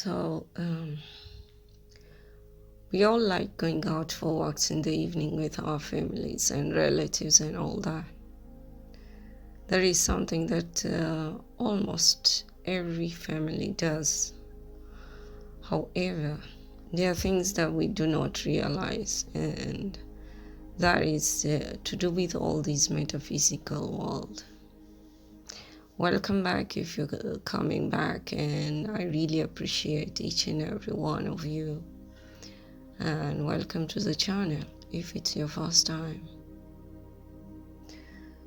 So, we all like going out for walks in the evening with our families and relatives and all that. That is something that almost every family does. However, there are things that we do not realize, and that is to do with all this metaphysical world. Welcome back if you're coming back, and I really appreciate each and every one of you. And welcome to the channel if it's your first time.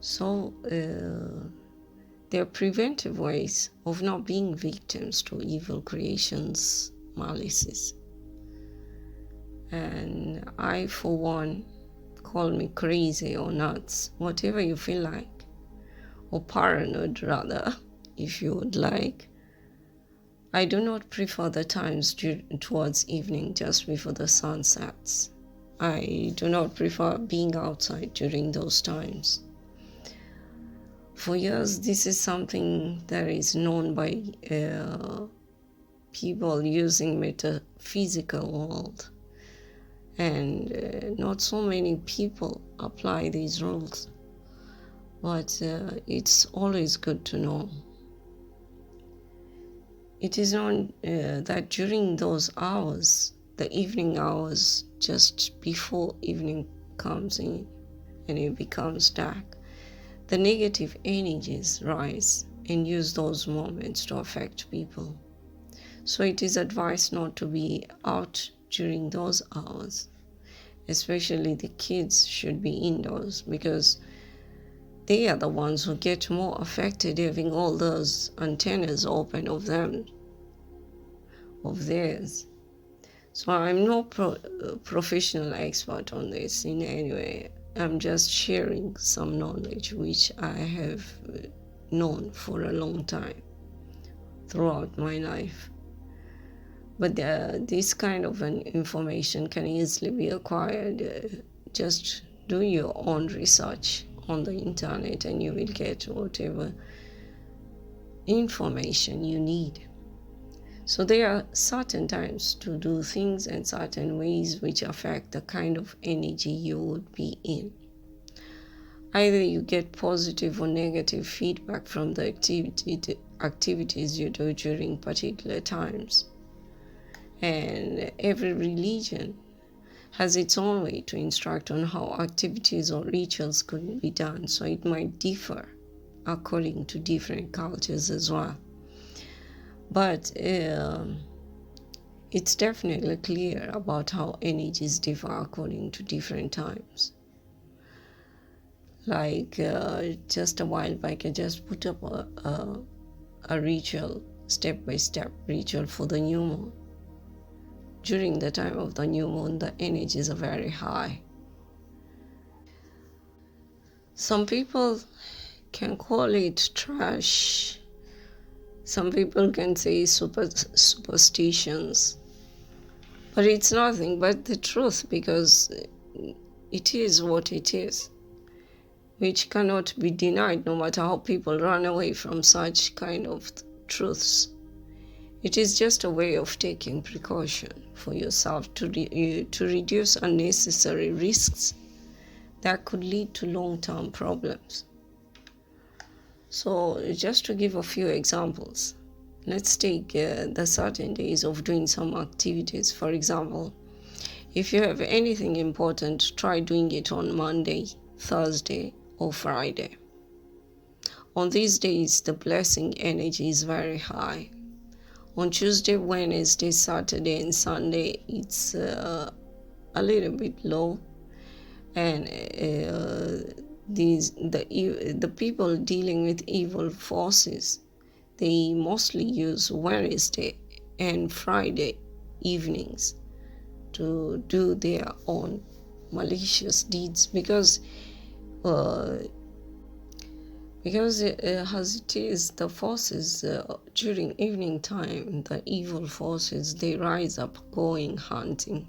So, there are preventive ways of not being victims to evil creation's malices. And I, for one, call me crazy or nuts, whatever you feel like, or paranoid rather, if you would like. I do not prefer the times towards evening just before the sun sets. I do not prefer being outside during those times. For years, this is something that is known by people using metaphysical world, and not so many people apply these rules, but it's always good to know. It is known that during those hours, the evening hours, just before evening comes in and it becomes dark, the negative energies rise and use those moments to affect people. So it is advised not to be out during those hours. Especially the kids should be indoors, because they are the ones who get more affected having all those antennas open of theirs. So I'm no professional expert on this in any way. I'm just sharing some knowledge which I have known for a long time throughout my life. But this kind of an information can easily be acquired. Just do your own research on the internet and you will get whatever information you need. So there are certain times to do things and certain ways which affect the kind of energy you would be in. Either you get positive or negative feedback from the activities you do during particular times. And every religion has its own way to instruct on how activities or rituals could be done. So it might differ according to different cultures as well. But it's definitely clear about how energies differ according to different times. Like just a while back, I just put up a ritual, step-by-step ritual for the new moon. During the time of the new moon, the energies are very high. Some people can call it trash. Some people can say superstitions, but it's nothing but the truth, because it is what it is, which cannot be denied no matter how people run away from such kind of truths. It is just a way of taking precaution for yourself to reduce unnecessary risks that could lead to long-term problems. So just to give a few examples, let's take the certain days of doing some activities. For example, if you have anything important, try doing it on Monday, Thursday, or Friday. On these days, the blessing energy is very high. On Tuesday, Wednesday, Saturday, and Sunday, it's a little bit low, and the people dealing with evil forces, they mostly use Wednesday and Friday evenings to do their own malicious deeds, because as it is, the forces during evening time, the evil forces, they rise up going hunting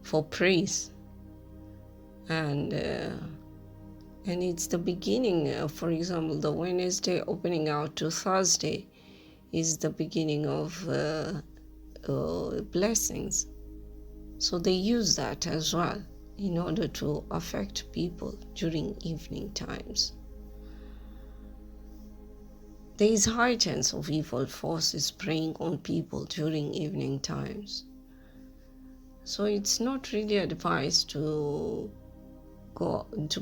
for prey, and it's the beginning. For example, the Wednesday opening out to Thursday, is the beginning of blessings. So they use that as well in order to affect people during evening times. There is high chance of evil forces preying on people during evening times. So it's not really advised to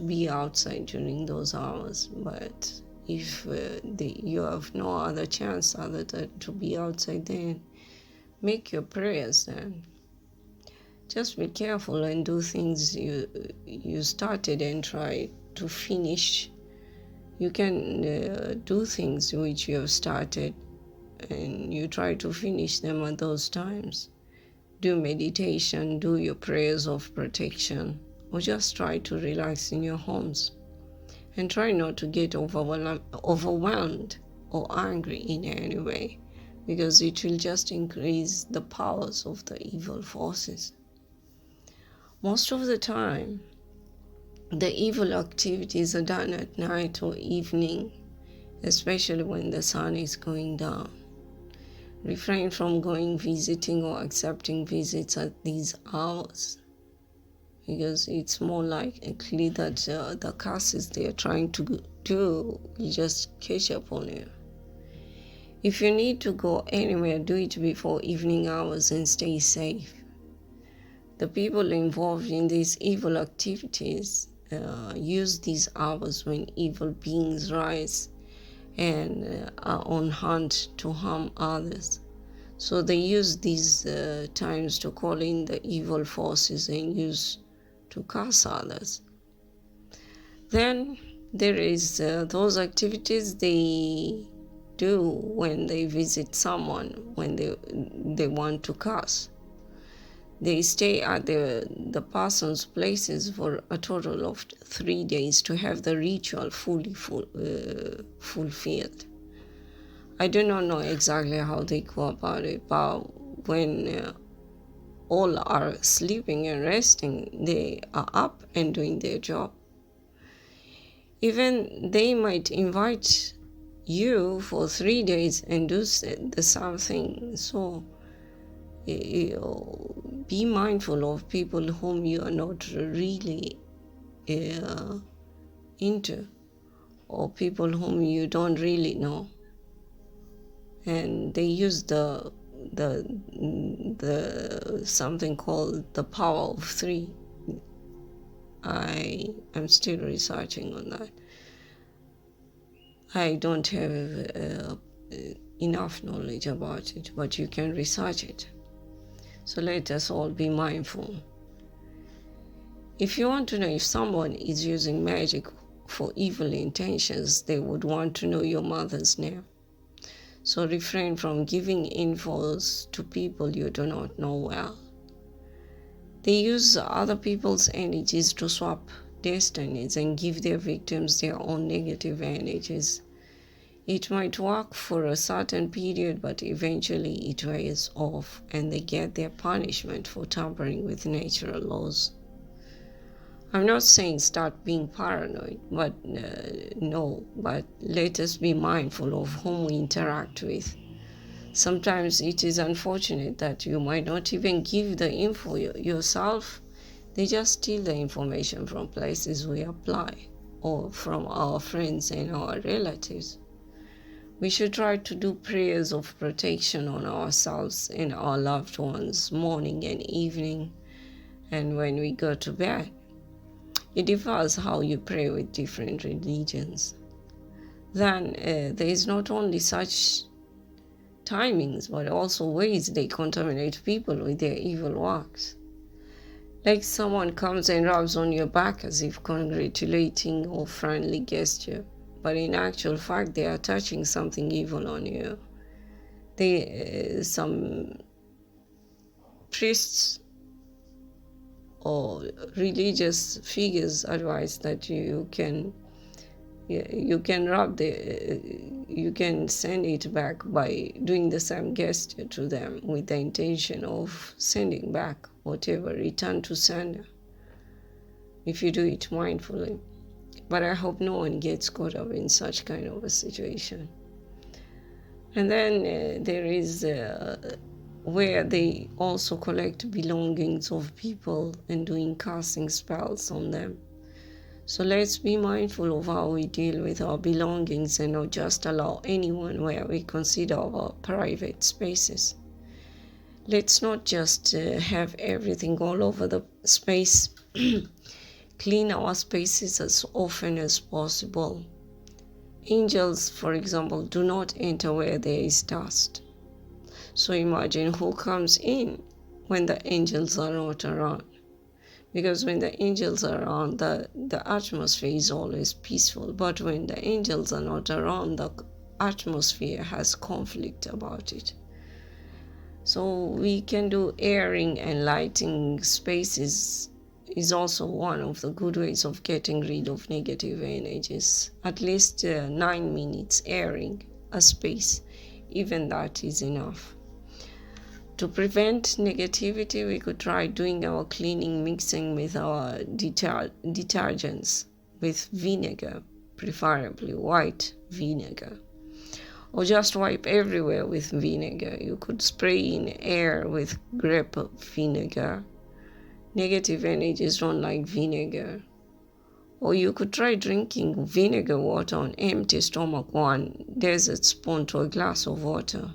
be outside during those hours, but if you have no other chance other than to be outside, then make your prayers then. Just be careful and do things you started and try to finish. You can do things which you have started and you try to finish them at those times. Do meditation, do your prayers of protection, or just try to relax in your homes. And try not to get overwhelmed or angry in any way, because it will just increase the powers of the evil forces. Most of the time, the evil activities are done at night or evening, especially when the sun is going down. Refrain from going visiting or accepting visits at these hours, because it's more likely that the curses they are trying to do will just catch up on you. If you need to go anywhere, do it before evening hours and stay safe. The people involved in these evil activities use these hours when evil beings rise and are on hunt to harm others. So they use these times to call in the evil forces and use to curse others. Then there is those activities they do when they visit someone, when they want to curse. They stay at the person's places for a total of 3 days to have the ritual fully fulfilled. I do not know exactly how they go about it, but when all are sleeping and resting, they are up and doing their job. Even they might invite you for 3 days and do the same thing. So be mindful of people whom you are not really into, or people whom you don't really know. And they use the something called the power of 3. I am still researching on that. I don't have enough knowledge about it, but you can research it. So let us all be mindful. If you want to know if someone is using magic for evil intentions, they would want to know your mother's name. So refrain from giving infos to people you do not know well. They use other people's energies to swap destinies and give their victims their own negative energies. It might work for a certain period, but eventually it wears off and they get their punishment for tampering with natural laws. I'm not saying start being paranoid, but but let us be mindful of whom we interact with. Sometimes it is unfortunate that you might not even give the info yourself. They just steal the information from places we apply or from our friends and our relatives. We should try to do prayers of protection on ourselves and our loved ones morning and evening and when we go to bed. It differs how you pray with different religions. Then there is not only such timings, but also ways they contaminate people with their evil works. Like someone comes and rubs on your back as if congratulating or friendly gesture, but in actual fact they are touching something evil on you. Some priests or religious figures advise that you can you can send it back by doing the same gesture to them with the intention of sending back whatever, return to sender, if you do it mindfully. But I hope no one gets caught up in such kind of a situation. And then there is where they also collect belongings of people and doing casting spells on them. So let's be mindful of how we deal with our belongings and not just allow anyone where we consider our private spaces. Let's not just have everything all over the space. Clean our spaces as often as possible. Angels, for example, do not enter where there is dust. So imagine who comes in when the angels are not around. Because when the angels are around, the atmosphere is always peaceful. But when the angels are not around, the atmosphere has conflict about it. So we can do airing and lighting spaces is also one of the good ways of getting rid of negative energies. At least 9 minutes airing a space, even that is enough. To prevent negativity, we could try doing our cleaning, mixing with our detergents with vinegar, preferably white vinegar. Or just wipe everywhere with vinegar. You could spray in air with grape vinegar. Negative energies don't like vinegar. Or you could try drinking vinegar water on empty stomach, 1 dessert spoon to a glass of water.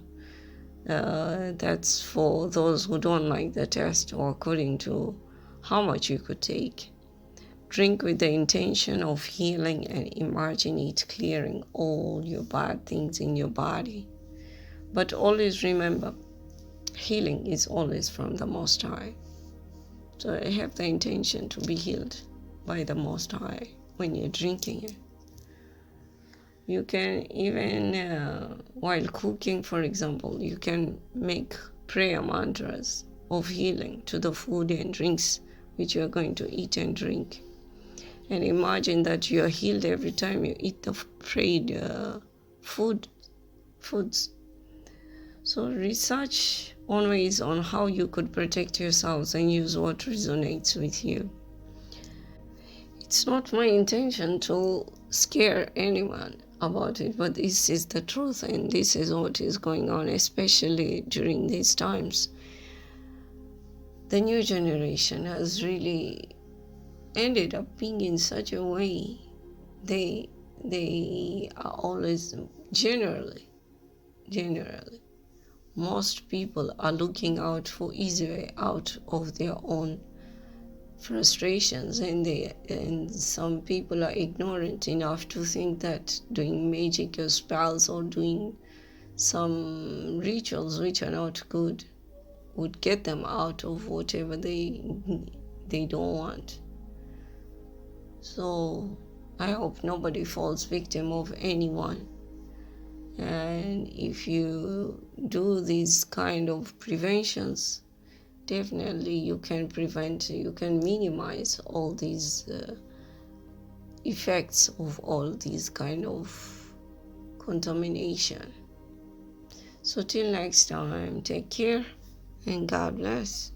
That's for those who don't like the taste, or according to how much you could take. Drink with the intention of healing and imagine it clearing all your bad things in your body. But always remember, healing is always from the Most High. So have the intention to be healed by the Most High when you're drinking it. You can even, while cooking, for example, you can make prayer mantras of healing to the food and drinks which you are going to eat and drink. And imagine that you are healed every time you eat the prayed foods. So research on ways on how you could protect yourselves and use what resonates with you. It's not my intention to scare anyone about it, but this is the truth and this is what is going on, especially during these times. The new generation has really ended up being in such a way they are always generally most people are looking out for easy way out of their own frustrations, and some people are ignorant enough to think that doing magic or spells or doing some rituals which are not good would get them out of whatever they don't want. So I hope nobody falls victim of anyone. And if you do these kind of preventions, definitely you can minimize all these effects of all these kind of contamination. So till next time, take care and God bless.